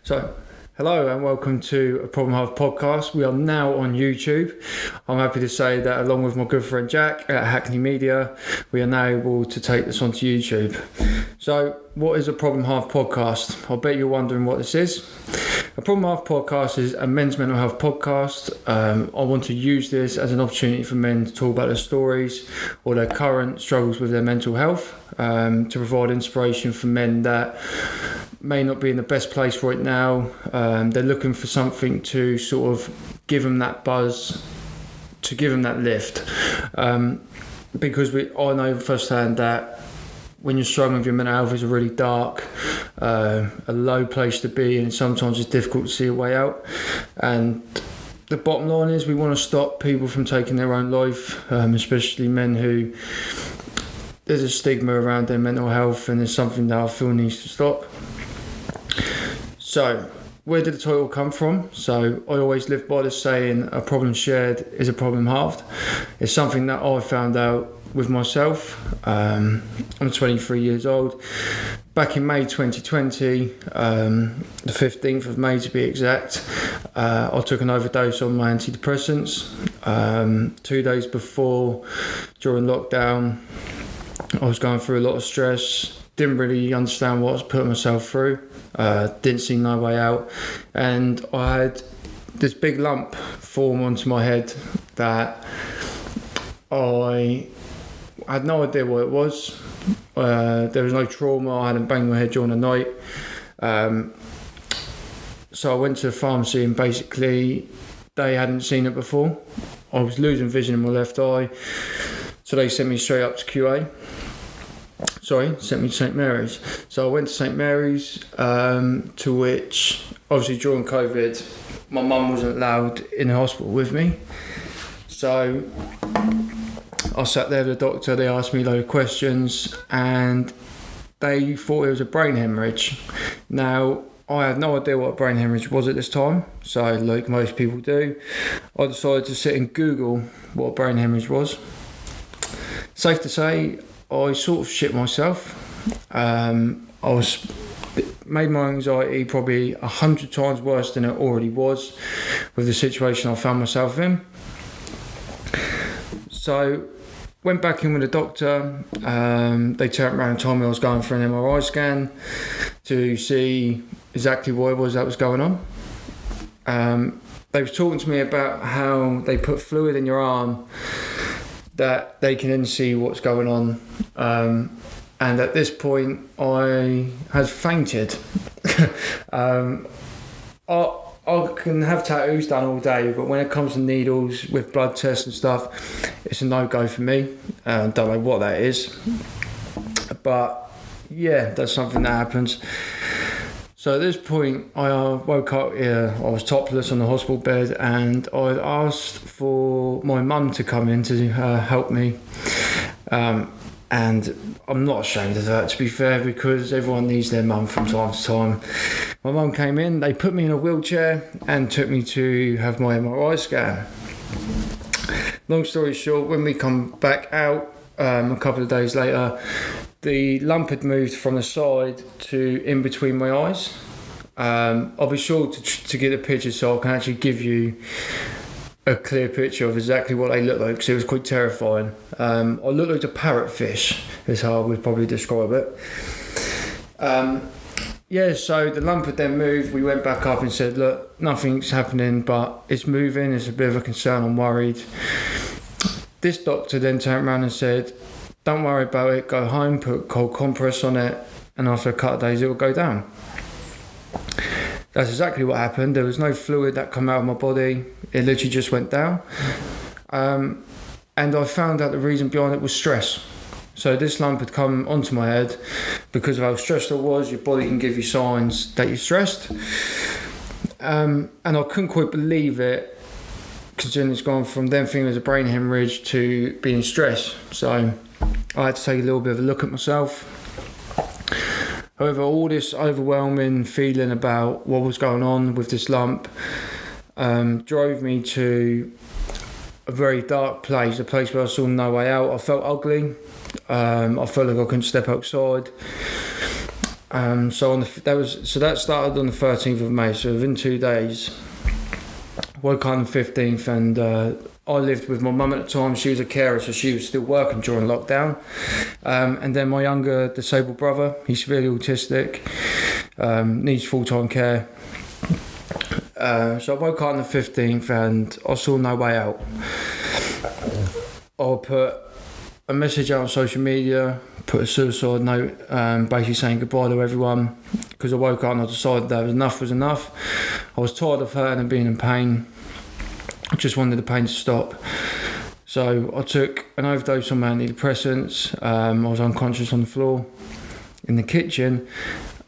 So, hello and welcome to a Problem Halved podcast. We are now on YouTube. I'm happy to say that along with my good friend Jack at Hackney Media, we are now able to take this onto YouTube. So, what is a Problem Halved podcast? I'll bet you're wondering what this is. A Problem Halved podcast is a men's mental health podcast. I want to use this as an opportunity for men to talk about their stories or their current struggles with their mental health, to provide inspiration for men that may not be in the best place right now. They're looking for something to sort of give them that buzz, to give them that lift. Because I know firsthand that when you're struggling with your mental health, it's a really dark, a low place to be, and sometimes it's difficult to see a way out. And the bottom line is we want to stop people from taking their own life, especially men who there's a stigma around their mental health, and there's something that I feel needs to stop. So, where did the title come from? So, I always live by the saying, a problem shared is a problem halved. It's something that I found out with myself. I'm 23 years old. Back in May 2020, the 15th of May to be exact, I took an overdose on my antidepressants. 2 days before, during lockdown, I was going through a lot of stress. Didn't really understand what I was putting myself through. Didn't see no way out, and I had this big lump form onto my head that I had no idea what it was. There was no trauma. I hadn't banged my head during the night. So I went to the pharmacy, and basically they hadn't seen it before. I was losing vision in my left eye, so they sent me straight up to QA. Sent me to St Mary's. So I went to St Mary's, to which, obviously during COVID, my mum wasn't allowed in the hospital with me. So I sat there with the doctor, they asked me a load of questions, and they thought it was a brain hemorrhage. Now, I had no idea what a brain hemorrhage was at this time, so like most people do, I decided to sit and Google what a brain hemorrhage was. Safe to say, I sort of shit myself. Made my anxiety probably 100 times worse than it already was with the situation I found myself in. So went back in with the doctor. They turned around and told me I was going for an MRI scan to see exactly what it was that was going on. They were talking to me about how they put fluid in your arm that they can then see what's going on. And at this point, I had fainted. I can have tattoos done all day, but when it comes to needles with blood tests and stuff, it's a no-go for me. Don't know what that is. But yeah, that's something that happens. So at this point, I woke up here, I was topless on the hospital bed, and I asked for my mum to come in to help me. And I'm not ashamed of that, to be fair, because everyone needs their mum from time to time. My mum came in, they put me in a wheelchair and took me to have my MRI scan. Long story short, when we come back out a couple of days later, the lump had moved from the side to in between my eyes. I'll be sure to get a picture so I can actually give you a clear picture of exactly what they look like, because it was quite terrifying. I looked like a parrotfish, is how I would probably describe it. So the lump had then moved. We went back up and said, look, nothing's happening, but it's moving. It's a bit of a concern. I'm worried. This doctor then turned around and said, don't worry about it, go home, put a cold compress on it, and after a couple of days it will go down. That's exactly what happened. There was no fluid that came out of my body. It literally just went down. And I found out the reason behind it was stress. So this lump had come onto my head because of how stressed I was. Your body can give you signs that you're stressed. And I couldn't quite believe it, considering it's gone from them thinking it was a brain hemorrhage to being stressed. So I had to take a little bit of a look at myself. However, all this overwhelming feeling about what was going on with this lump drove me to a very dark place, a place where I saw no way out. I felt ugly. I felt like I couldn't step outside. That started on the 13th of May. So within 2 days, woke up on the 15th, and I lived with my mum at the time. She was a carer, so she was still working during lockdown. And then my younger disabled brother, he's severely autistic, needs full-time care. So I woke up on the 15th and I saw no way out. I put a message out on social media, put a suicide note, basically saying goodbye to everyone, because I woke up and I decided that enough was enough. I was tired of hurting and being in pain. I just wanted the pain to stop. So I took an overdose on antidepressants. I was unconscious on the floor in the kitchen.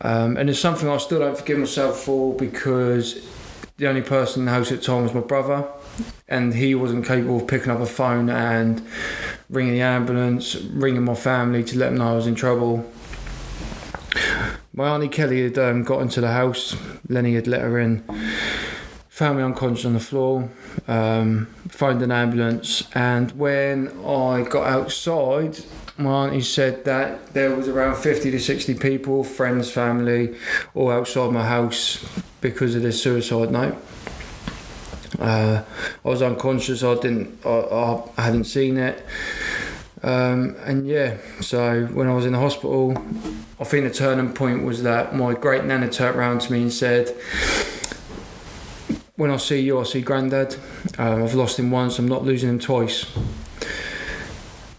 And it's something I still don't forgive myself for, because the only person in the house at the time was my brother, and he wasn't capable of picking up a phone and ringing the ambulance, ringing my family to let them know I was in trouble. My auntie Kelly had got into the house. Lenny had let her in, found me unconscious on the floor, phoned an ambulance, and when I got outside, my auntie said that there was around 50 to 60 people, friends, family, all outside my house because of this suicide note. I was unconscious. I hadn't seen it, so when I was in the hospital, I think the turning point was that my great nana turned around to me and said, "When I see you, I see Grandad. I've lost him once, I'm not losing him twice."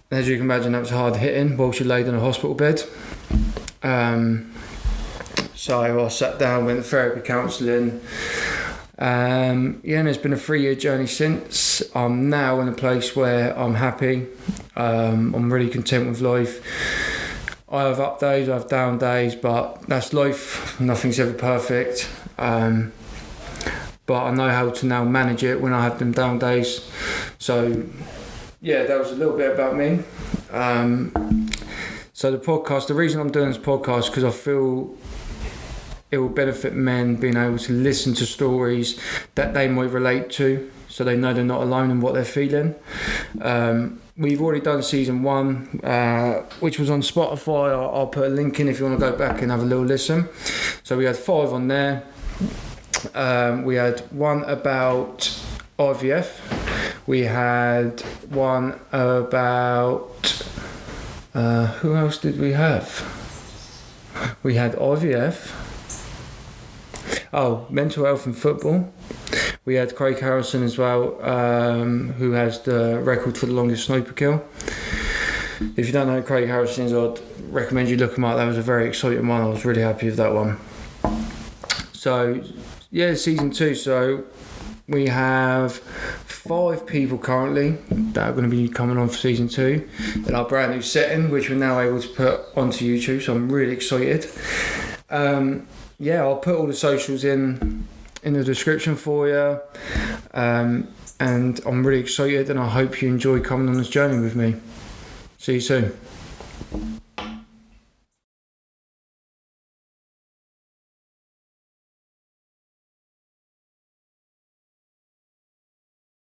As you can imagine, that was hard hitting while she laid in a hospital bed. So I sat down, went to therapy, counselling. And it's been a 3-year journey since. I'm now in a place where I'm happy. I'm really content with life. I have up days, I have down days, but that's life. Nothing's ever perfect. But I know how to now manage it when I have them down days. So that was a little bit about me. So the reason I'm doing this podcast, because I feel it will benefit men being able to listen to stories that they might relate to, so they know they're not alone in what they're feeling. We've already done season 1, which was on Spotify. I'll put a link in if you want to go back and have a little listen. So we had 5 on there. We had one about IVF. We had one about who else did we have? We had IVF. Mental health and football. We had Craig Harrison as well, who has the record for the longest snooper kill. If you don't know who Craig Harrison is, I'd recommend you look him up. That was a very exciting one. I was really happy with that one. So, season 2. So we have 5 people currently that are going to be coming on for season 2 in our brand new setting, which we're now able to put onto YouTube. So I'm really excited. I'll put all the socials in the description for you. And I'm really excited, and I hope you enjoy coming on this journey with me. See you soon.